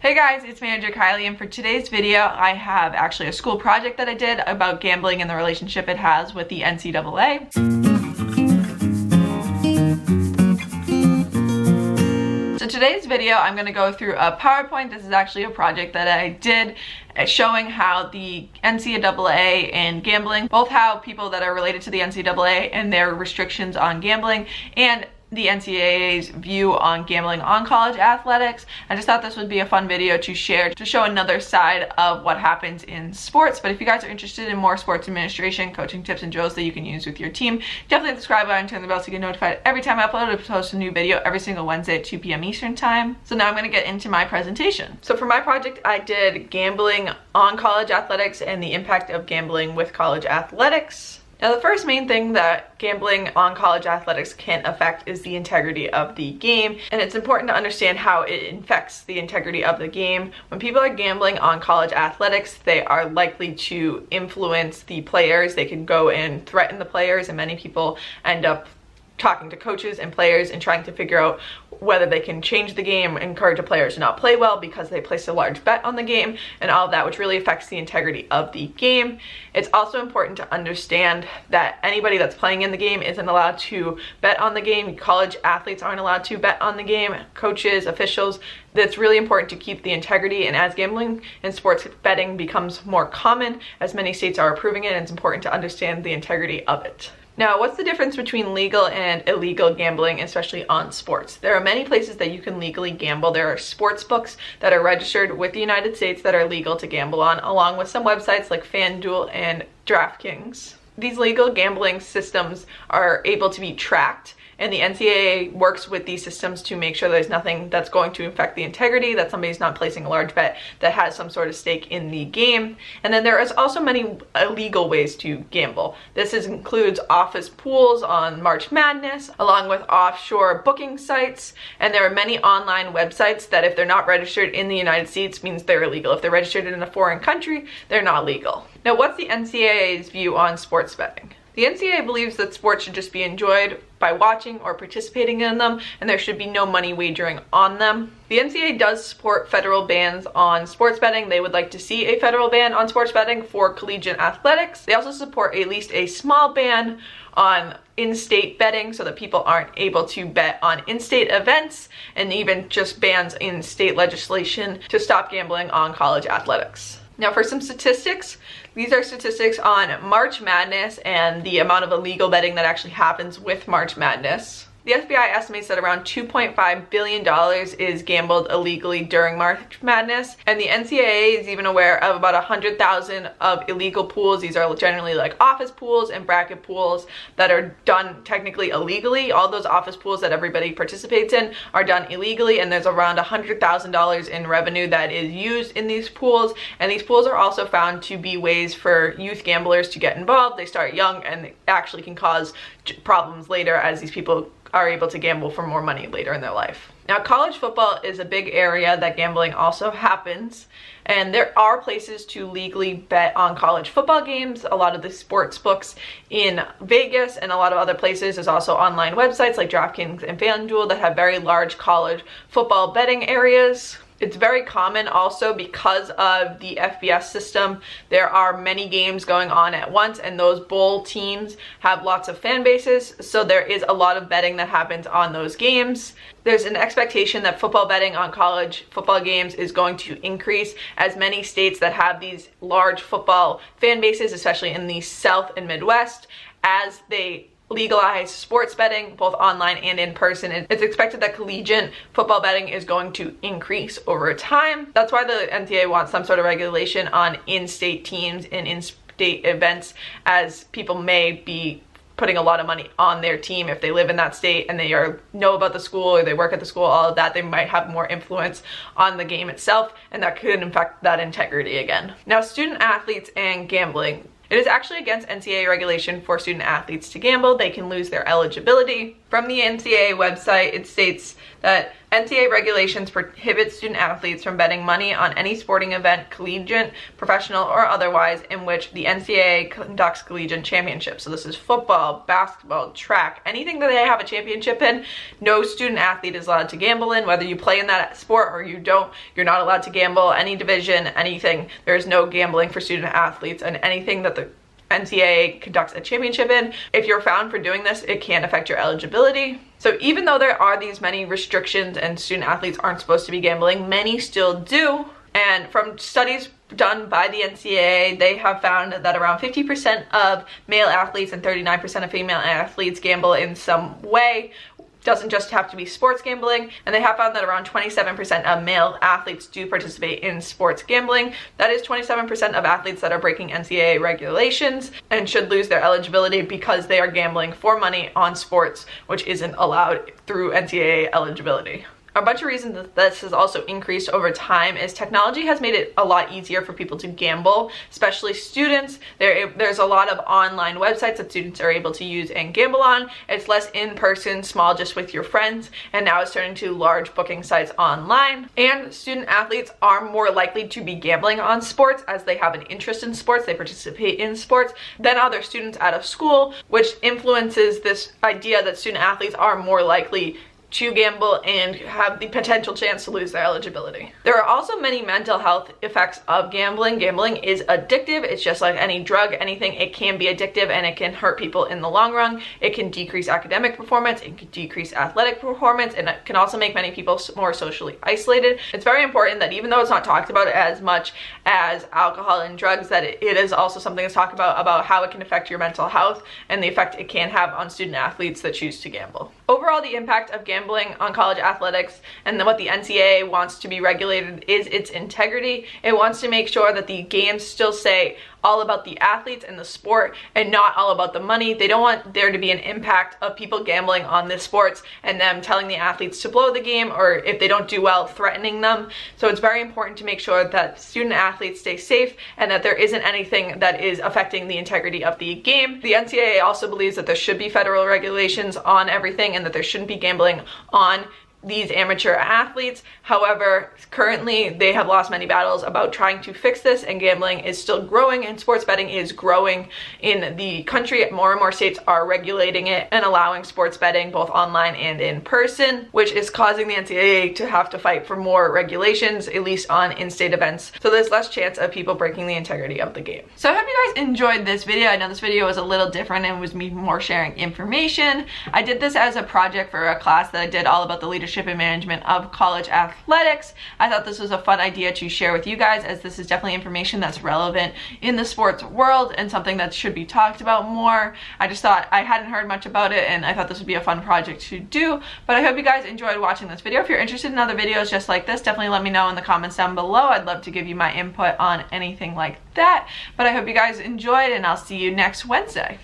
Hey guys, it's Manager Kylie, and for today's video I have actually a school project that I did about gambling and the relationship it has with the NCAA. So today's video I'm going to go through a PowerPoint. This is actually a project that I did showing how the NCAA and gambling, both how people that are related to the NCAA and their restrictions on gambling, and the NCAA's view on gambling on college athletics. I just thought this would be a fun video to share to show another side of what happens in sports. But if you guys are interested in more sports administration, coaching tips and drills that you can use with your team, definitely hit the subscribe button and turn the bell so you get notified every time I upload. I post a new video every single Wednesday at 2 p.m. Eastern time. So now I'm going to get into my presentation. So for my project, I did gambling on college athletics and the impact of gambling with college athletics. Now, the first main thing that gambling on college athletics can affect is the integrity of the game, and it's important to understand how it affects the integrity of the game. When people are gambling on college athletics, they are likely to influence the players. They can go and threaten the players, and many people end up talking to coaches and players and trying to figure out whether they can change the game, encourage a player to not play well because they placed a large bet on the game, and all of that, which really affects the integrity of the game. It's also important to understand that anybody that's playing in the game isn't allowed to bet on the game. College athletes aren't allowed to bet on the game, coaches, officials. That's really important to keep the integrity, and as gambling and sports betting becomes more common, as many states are approving it, it's important to understand the integrity of it. Now, what's the difference between legal and illegal gambling, especially on sports? There are many places that you can legally gamble. There are sports books that are registered with the United States that are legal to gamble on, along with some websites like FanDuel and DraftKings. These legal gambling systems are able to be tracked, and the NCAA works with these systems to make sure there's nothing that's going to affect the integrity, that somebody's not placing a large bet that has some sort of stake in the game. And then there is also many illegal ways to gamble. This includes office pools on March Madness, along with offshore booking sites, and there are many online websites that if they're not registered in the United States means they're illegal. If they're registered in a foreign country, they're not legal. Now, what's the NCAA's view on sports betting? The NCAA believes that sports should just be enjoyed by watching or participating in them, and there should be no money wagering on them. The NCAA does support federal bans on sports betting. They would like to see a federal ban on sports betting for collegiate athletics. They also support at least a small ban on in-state betting so that people aren't able to bet on in-state events, and even just bans in state legislation to stop gambling on college athletics. Now, for some statistics, these are statistics on March Madness and the amount of illegal betting that actually happens with March Madness. The FBI estimates that around $2.5 billion is gambled illegally during March Madness, and the NCAA is even aware of about 100,000 of illegal pools. These are generally like office pools and bracket pools that are done technically illegally. All those office pools that everybody participates in are done illegally, and there's around $100,000 in revenue that is used in these pools, and these pools are also found to be ways for youth gamblers to get involved. They start young and actually can cause problems later as these people are able to gamble for more money later in their life. Now, college football is a big area that gambling also happens, and there are places to legally bet on college football games. A lot of the sports books in Vegas and a lot of other places. There's also online websites like DraftKings and FanDuel that have very large college football betting areas. It's very common also because of the FBS system. There are many games going on at once, and those bowl teams have lots of fan bases, so there is a lot of betting that happens on those games. There's an expectation that football betting on college football games is going to increase as many states that have these large football fan bases, especially in the South and Midwest, as they legalize sports betting both online and in person. It's expected that collegiate football betting is going to increase over time. That's why the NCAA wants some sort of regulation on in-state teams and in-state events, as people may be putting a lot of money on their team if they live in that state and they know about the school or they work at the school. All of that, they might have more influence on the game itself, and that could affect that integrity again. Now, student athletes and gambling. It is actually against NCAA regulation for student athletes to gamble. They can lose their eligibility. From the NCAA website, it states that NCAA regulations prohibit student athletes from betting money on any sporting event, collegiate, professional, or otherwise, in which the NCAA conducts collegiate championships. So this is football, basketball, track, anything that they have a championship in, no student athlete is allowed to gamble in. Whether you play in that sport or you don't, you're not allowed to gamble. Any division, anything, there's no gambling for student athletes, and anything that the NCAA conducts a championship in, if you're found for doing this, it can affect your eligibility. So even though there are these many restrictions and student athletes aren't supposed to be gambling, many still do. And from studies done by the NCAA, they have found that around 50% of male athletes and 39% of female athletes gamble in some way. Doesn't just have to be sports gambling, and they have found that around 27% of male athletes do participate in sports gambling. That is 27% of athletes that are breaking NCAA regulations and should lose their eligibility because they are gambling for money on sports, which isn't allowed through NCAA eligibility. A bunch of reasons that this has also increased over time is technology has made it a lot easier for people to gamble, especially students. There's a lot of online websites that students are able to use and gamble on. It's less in-person, small, just with your friends, and now it's turning to large booking sites online. And student athletes are more likely to be gambling on sports as they have an interest in sports, they participate in sports, than other students out of school, which influences this idea that student athletes are more likely to gamble and have the potential chance to lose their eligibility. There are also many mental health effects of gambling. Gambling is addictive. It's just like any drug, anything. It can be addictive and it can hurt people in the long run. It can decrease academic performance, it can decrease athletic performance, and it can also make many people more socially isolated. It's very important that even though it's not talked about as much as alcohol and drugs, that it is also something that's talked about how it can affect your mental health and the effect it can have on student athletes that choose to gamble. Overall, the impact of gambling on college athletics and what the NCAA wants to be regulated is its integrity. It wants to make sure that the games still say all about the athletes and the sport and not all about the money. They don't want there to be an impact of people gambling on this sports and them telling the athletes to blow the game, or if they don't do well, threatening them. So it's very important to make sure that student athletes stay safe and that there isn't anything that is affecting the integrity of the game. The NCAA also believes that there should be federal regulations on everything and that there shouldn't be gambling on these amateur athletes. However, currently they have lost many battles about trying to fix this, and gambling is still growing and sports betting is growing in the country. More and more states are regulating it and allowing sports betting both online and in person, which is causing the NCAA to have to fight for more regulations, at least on in-state events. So there's less chance of people breaking the integrity of the game. So I hope you guys enjoyed this video. I know this video was a little different and was me more sharing information. I did this as a project for a class that I did all about the leadership and management of college athletics. I thought this was a fun idea to share with you guys, as this is definitely information that's relevant in the sports world and something that should be talked about more. I just thought I hadn't heard much about it and I thought this would be a fun project to do. But I hope you guys enjoyed watching this video. If you're interested in other videos just like this, definitely let me know in the comments down below. I'd love to give you my input on anything like that. But I hope you guys enjoyed, and I'll see you next Wednesday.